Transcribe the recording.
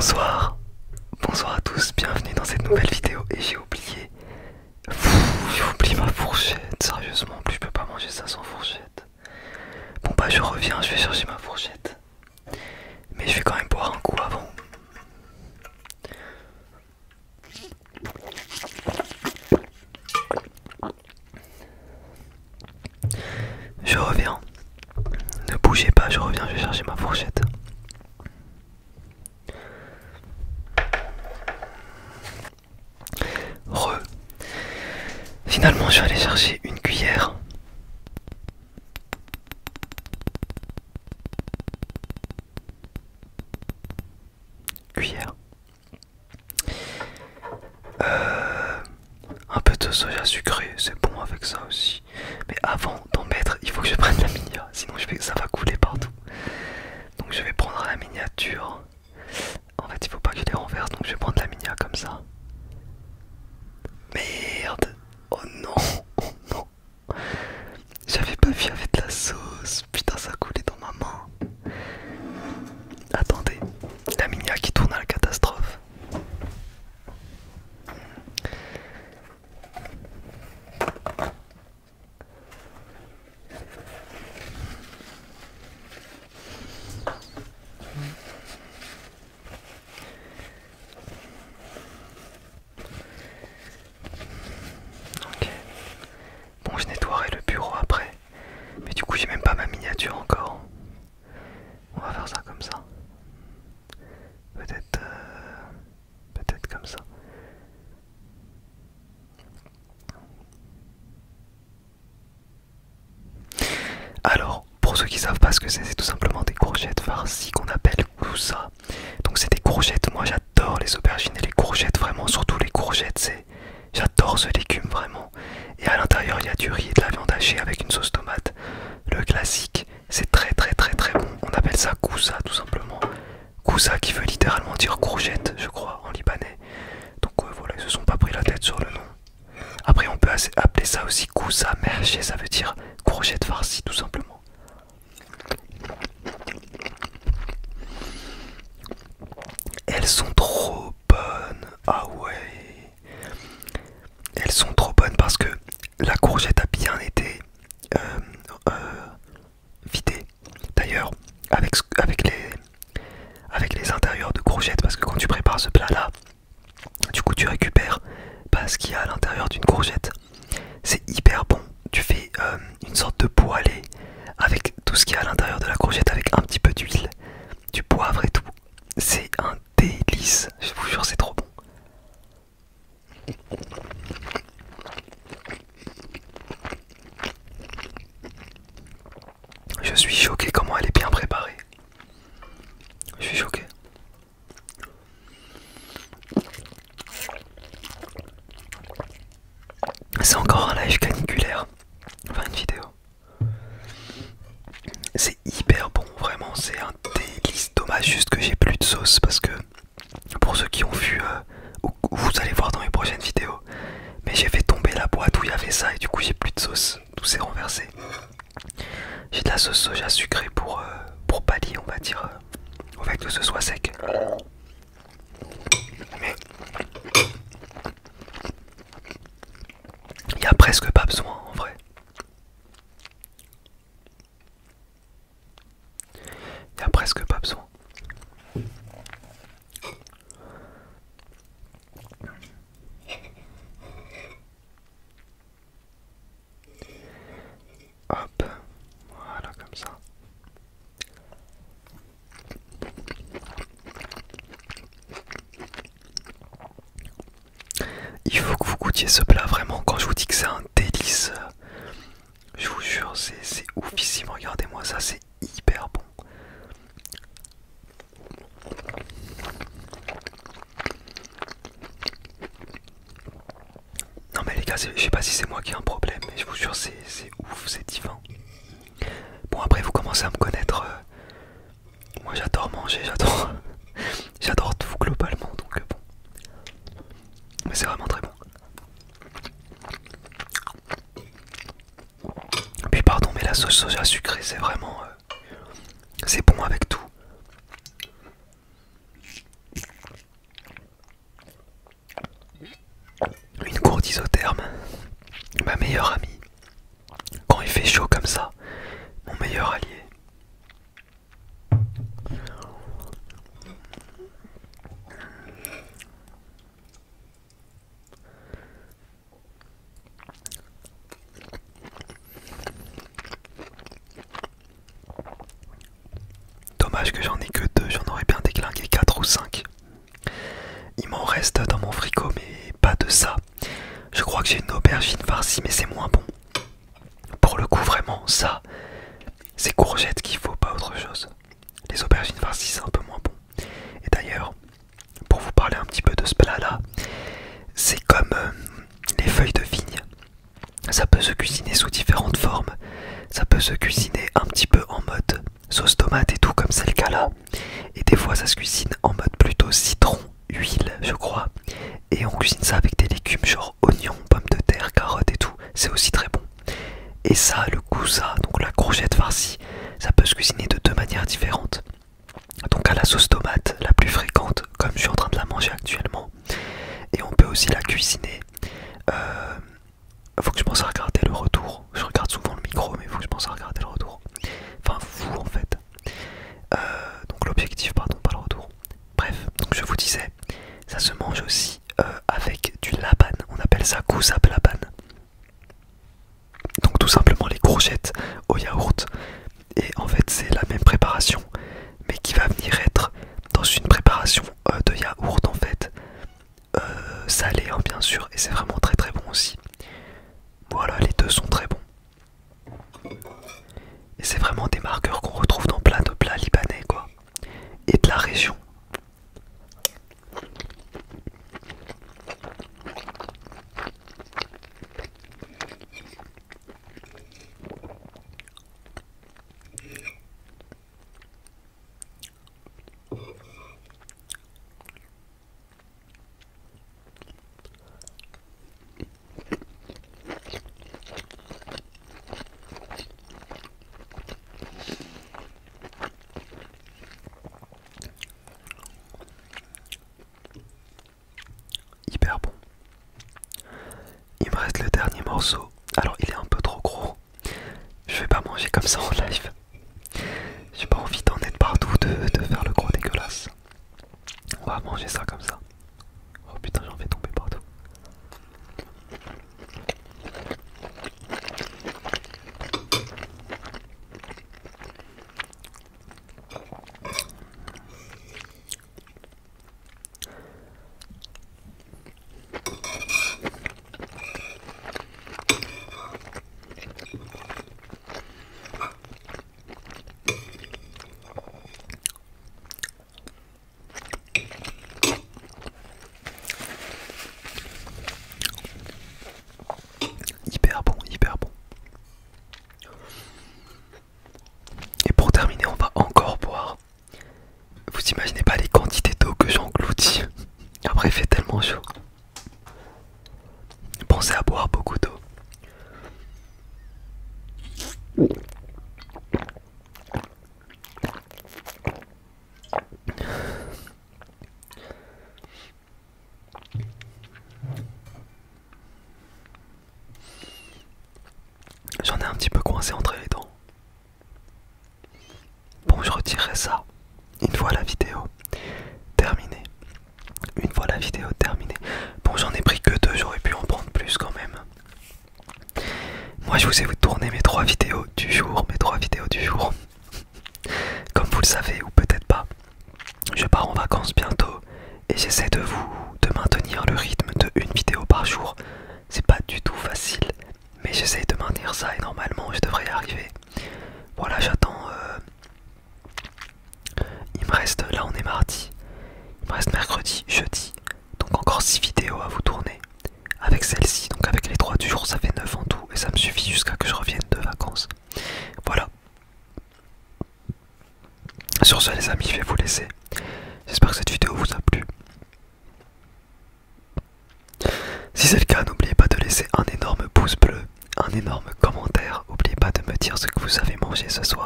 Bonsoir, bonsoir à tous, bienvenue dans cette nouvelle vidéo. Et j'ai oublié, j'ai oublié ma fourchette, sérieusement, en plus je peux pas manger ça sans fourchette. Bon bah je reviens, je vais chercher ma fourchette. Mais je vais quand même boire un coup avant. Je reviens, ne bougez pas, je reviens, je vais chercher ma fourchette. Finalement, je suis allé chercher une cuillère. Cuillère. Un peu de soja sucré, c'est bon avec ça aussi. Mais avant d'en mettre, il faut que je prenne la miniature, sinon ça va couler partout. Donc je vais prendre la miniature. En fait, il faut pas que je les renverse, donc je vais prendre la miniature comme ça. Merde. Oh non, oh non. J'avais pas vu avec de la sauce. Putain, ça coulait dans ma main. Attendez, la miniature qui tourne à la catastrophe. Ok. Bon, je nettoierai le bureau après. Mais du coup, j'ai même pas ma miniature encore. On va faire ça comme ça. Peut-être comme ça. Alors, pour ceux qui savent pas ce que c'est tout simplement des courgettes farcies qu'on appelle koussa. Donc c'est des courgettes, moi j'adore les aubergines et les courgettes, vraiment, surtout les courgettes, j'adore ce légume vraiment. Et à l'intérieur il y a du riz et de la viande hachée avec une sauce tomate. Le classique, c'est très bon. On appelle ça koussa tout simplement. Koussa qui veut littéralement dire courgette, je crois, en libanais. Donc voilà, ils se sont pas pris la tête sur le nom. Après on peut appeler ça aussi koussa merché, ça veut dire courgette farcie tout simplement. Elles sont trop bonnes. Ah ouais. Elles sont trop bonnes parce que la courgette a bien été vidée. D'ailleurs, avec les intérieurs de courgettes, parce que quand tu prépares ce plat là, du coup tu récupères ce qu'il y a à l'intérieur d'une courgette. C'est hyper bon. Tu fais une sorte de poêlée avec tout ce qu'il y a à l'intérieur de la courgette avec un petit peu d'huile, du poivre et tout. C'est un délice. Je vous jure, c'est trop bon. Je suis choqué comment elle est bien préparée. Je suis choqué. C'est encore un live caniculaire. Enfin une vidéo. C'est hyper bon, vraiment, c'est un délice. Dommage juste que j'ai plus de sauce parce que pour ceux qui ont vu, vous allez voir dans mes prochaines vidéos, mais j'ai fait tomber la boîte où il y avait ça et du coup j'ai plus de sauce. Tout s'est renversé. J'ai de la sauce soja sucrée pour pallier, on va dire, au fait que ce soit sec. Mais il n'y a presque pas besoin en vrai. Il n'y a presque pas besoin. Hop, voilà comme ça. Il faut que vous goûtiez ce plat vraiment. Quand je vous dis que c'est un délice, je vous jure, c'est oufissime. Regardez-moi ça, c'est hyper bon. Non mais les gars, je sais pas si c'est moi qui ai un problème, mais je vous jure, c'est ouf, c'est divin. Bon après, vous commencez à me connaître. Moi j'adore manger, j'adore tout globalement, donc bon. Mais c'est vraiment très bon. Puis pardon, mais la sauce soja sucrée, c'est vraiment... c'est bon avec tout. dommage que j'en ai que deux, j'en aurais bien déglingué 4 ou 5. Il m'en reste dans mon frigo, mais pas de ça. Je crois que j'ai une aubergine farcie, mais c'est moins bon. Pour le coup, vraiment, ça, c'est courgettes qu'il faut, pas autre chose. Les aubergines farcies, c'est un peu moins bon. Et d'ailleurs, pour vous parler un petit peu de ce plat-là, c'est comme les feuilles de vigne. Ça peut se cuisiner sous différentes formes. Ça peut se cuisiner un petit peu en mode sauce tomate et tout, comme c'est le cas là. Et des fois, ça se cuisine en mode plutôt citron, huile, je crois. Et on cuisine ça avec des légumes genre oignons, pommes de terre, carottes et tout. C'est aussi très bon. Et ça, le gouza, donc la courgette farcie, ça peut se cuisiner de deux manières différentes. Donc à la sauce tomate, la plus fréquente, comme je suis en train de la manger actuellement. Et on peut aussi la cuisiner. Faut que je pense à regarder le retour. Je regarde souvent le micro, mais faut que je pense à regarder le retour. Enfin, vous en fait. Donc l'objectif, pardon, pas le retour. Bref, donc je vous disais, ça se mange aussi avec du laban. On appelle ça gouzab laban. Donc tout simplement les courgettes au yaourt. Et en fait, c'est la même préparation, mais qui va venir être dans une préparation de yaourt en fait. Salé, hein, bien sûr, et c'est vraiment très très bon aussi. Voilà, les deux sont très bons. Et c'est vraiment des marqueurs qu'on retrouve dans plein de plats libanais, quoi. Et de la région. Hyper bon. Il me reste le dernier morceau. Alors il est un peu trop gros. Je vais pas manger comme ça en live. J'ai pas envie d'en être partout, de faire le gros dégueulasse. On va manger ça comme ça. Oh putain, j'en vais tomber partout. Hyper bon, hyper bon. Et pour terminer, on va encore boire. Vous imaginez pas les quantités d'eau que j'engloutis. Après, il fait tellement chaud. Pensez à boire beaucoup d'eau. J'en ai un petit peu coincé entre les dents. Bon, je retirerai ça une fois la vidéo terminée. Une fois la vidéo terminée. Bon, j'en ai pris que deux, j'aurais pu en prendre plus quand même. Moi, je vous ai tourné mes 3 vidéos du jour. Comme vous le savez, ou peut-être pas, je pars en vacances bientôt. Et j'essaie de maintenir le rythme de une vidéo par jour. C'est pas du tout facile. Mais j'essaie de maintenir ça et normalement, je devrais y arriver. Voilà, j'attends... Il me reste, là on est mardi, il me reste mercredi, jeudi, donc encore 6 vidéos à vous tourner. Avec celle-ci, donc avec les 3 du jour, ça fait 9 en tout, et ça me suffit jusqu'à que je revienne de vacances. Voilà. Sur ce les amis, je vais vous laisser. J'espère que cette vidéo vous a plu. Si c'est le cas, n'oubliez pas de laisser un énorme pouce bleu, un énorme commentaire. N'oubliez pas de me dire ce que vous avez mangé ce soir.